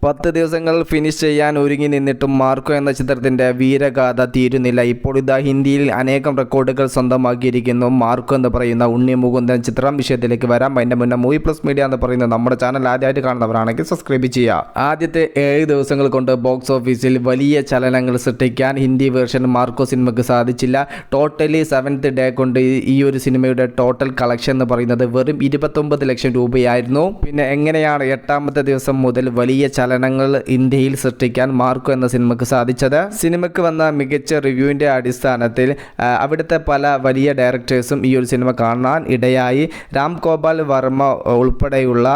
10 ദിവസങ്ങൾ ഫിനിഷ് ചെയ്യാൻ ഒരുങ്ങി നിന്നിട്ടും മാർക്കോ എന്ന ചിത്രത്തിൻ്റെ വീരഗാഥ തീരുന്നില്ല. ഇപ്പോൾ ഇതാ ഹിന്ദിയിൽ അനേകം റെക്കോർഡുകൾ സ്വന്തമാക്കിയിരിക്കുന്നു മാർക്കോ എന്ന് പറയുന്ന ഉണ്ണി മുകുന്ദൻ ചിത്രം. വിഷയത്തിലേക്ക് വരാം. അതിൻ്റെ മുന്നേ മൂവി പ്ലസ് മീഡിയ എന്ന് പറയുന്ന നമ്മുടെ ചാനൽ ആദ്യമായിട്ട് കാണുന്നവരാണെങ്കിൽ സബ്സ്ക്രൈബ് ചെയ്യുക. ആദ്യത്തെ 7 ദിവസങ്ങൾ കൊണ്ട് ബോക്സ് ഓഫീസിൽ വലിയ ചലനങ്ങൾ സൃഷ്ടിക്കാൻ ഹിന്ദി വേർഷൻ മാർക്കോ സിനിമയ്ക്ക് സാധിച്ചില്ല. ടോട്ടലി 7th ഡേ കൊണ്ട് ഈ ഒരു സിനിമയുടെ ടോട്ടൽ കളക്ഷൻ എന്ന് പറയുന്നത് വെറും 29 ലക്ഷം രൂപയായിരുന്നു. പിന്നെ എങ്ങനെയാണ് 8ാമത്തെ ദിവസം മുതൽ വലിയ ചലനങ്ങൾ ഇന്ത്യയിൽ സൃഷ്ടിക്കാൻ മാർക്കോ എന്ന സിനിമയ്ക്ക് സാധിച്ചത്? സിനിമയ്ക്ക് വന്ന മികച്ച റിവ്യൂവിൻ്റെ അടിസ്ഥാനത്തിൽ അവിടുത്തെ പല വലിയ ഡയറക്ടേഴ്സും ഈ ഒരു സിനിമ കാണാൻ ഇടയായി. രാം ഗോപാൽ വർമ്മ ഉൾപ്പെടെയുള്ള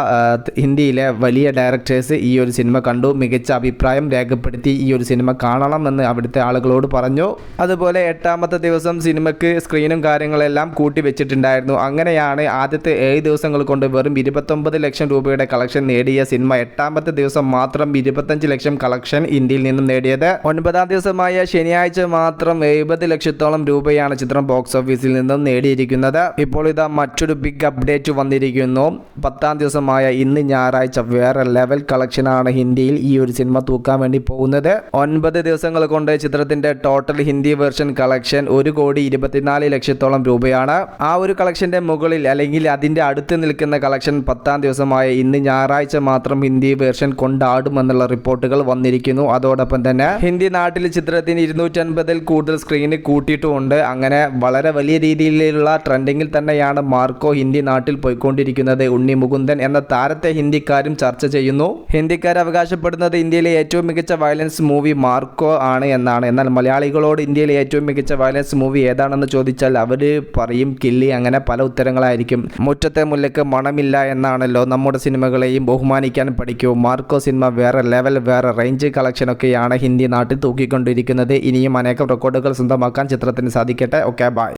ഹിന്ദിയിലെ വലിയ ഡയറക്ടേഴ്സ് ഈ ഒരു സിനിമ കണ്ടു, മികച്ച അഭിപ്രായം രേഖപ്പെടുത്തി ഈ ഒരു സിനിമ കാണണമെന്ന് അവിടുത്തെ ആളുകളോട് പറഞ്ഞു. അതുപോലെ 8ാമത്തെ ദിവസം സിനിമയ്ക്ക് സ്ക്രീനും കാര്യങ്ങളെല്ലാം കൂട്ടി വെച്ചിട്ടുണ്ടായിരുന്നു. അങ്ങനെയാണ് ആദ്യത്തെ 7 ദിവസങ്ങൾ കൊണ്ട് വെറും 29 ലക്ഷം രൂപയുടെ കളക്ഷൻ നേടിയ സിനിമ 8ാമത്തെ ദിവസം മാത്രം 25 ലക്ഷം കളക്ഷൻ ഇന്ത്യയിൽ നിന്നും നേടിയത്. 9ാം ദിവസമായ ശനിയാഴ്ച മാത്രം 70 ലക്ഷത്തോളം രൂപയാണ് ചിത്രം ബോക്സ് ഓഫീസിൽ നിന്നും നേടിയിരിക്കുന്നത്. ഇപ്പോൾ ഇതാ മറ്റൊരു ബിഗ് അപ്ഡേറ്റ് വന്നിരിക്കുന്നു. 10ാം ദിവസമായ ഇന്ന് ഞായറാഴ്ച വേറെ ലെവൽ കളക്ഷനാണ് ഹിന്ദിയിൽ ഈ ഒരു സിനിമ തൂക്കാൻ വേണ്ടി പോകുന്നത്. 9 ദിവസങ്ങൾ കൊണ്ട് ചിത്രത്തിന്റെ ടോട്ടൽ ഹിന്ദി വേർഷൻ കളക്ഷൻ 1,24 ലക്ഷത്തോളം രൂപയാണ്. ആ ഒരു കളക്ഷന്റെ മുകളിൽ അല്ലെങ്കിൽ അതിന്റെ അടുത്ത് നിൽക്കുന്ന കളക്ഷൻ 10ാം ദിവസമായ ഇന്ന് ഞായറാഴ്ച മാത്രം ഹിന്ദി വേർഷൻ കൊണ്ടാടുമെന്നുള്ള റിപ്പോർട്ടുകൾ വന്നിരിക്കുന്നു. അതോടൊപ്പം തന്നെ ഹിന്ദി നാട്ടിൽ ചിത്രത്തിന് 250-ൽ കൂടുതൽ സ്ക്രീന് കൂട്ടിയിട്ടുമുണ്ട്. അങ്ങനെ വളരെ വലിയ രീതിയിലുള്ള ട്രെൻഡിങ്ങിൽ തന്നെയാണ് മാർക്കോ ഹിന്ദി നാട്ടിൽ പോയിക്കൊണ്ടിരിക്കുന്നത്. ഉണ്ണി മുകുന്ദൻ എന്ന താരത്തെ ഹിന്ദിക്കാരും ചർച്ച ചെയ്യുന്നു. ഹിന്ദിക്കാർ അവകാശപ്പെടുന്നത് ഇന്ത്യയിലെ ഏറ്റവും മികച്ച വയലൻസ് മൂവി മാർക്കോ ആണ് എന്നാണ്. എന്നാൽ മലയാളികളോട് ഇന്ത്യയിലെ ഏറ്റവും മികച്ച വയലൻസ് മൂവി ഏതാണെന്ന് ചോദിച്ചാൽ അവർ പറയും കില്ലി. അങ്ങനെ പല ഉത്തരങ്ങളായിരിക്കും. മുറ്റത്തെ മുല്ലയ്ക്ക് മണമില്ല എന്നാണല്ലോ. നമ്മുടെ സിനിമകളെയും ബഹുമാനിക്കാൻ പഠിക്കൂ. മാർക്കോ സിനിമ വേറെ ലെവൽ വേറെ റേഞ്ച് കളക്ഷനൊക്കെയാണ് ഹിന്ദി നാട്ടിൽ തൂക്കിക്കൊണ്ടിരിക്കുന്നത്. ഇനിയും അനേകം റെക്കോർഡുകൾ സ്വന്തമാക്കാൻ ചിത്രത്തിന് സാധിക്കട്ടെ. Okay, by.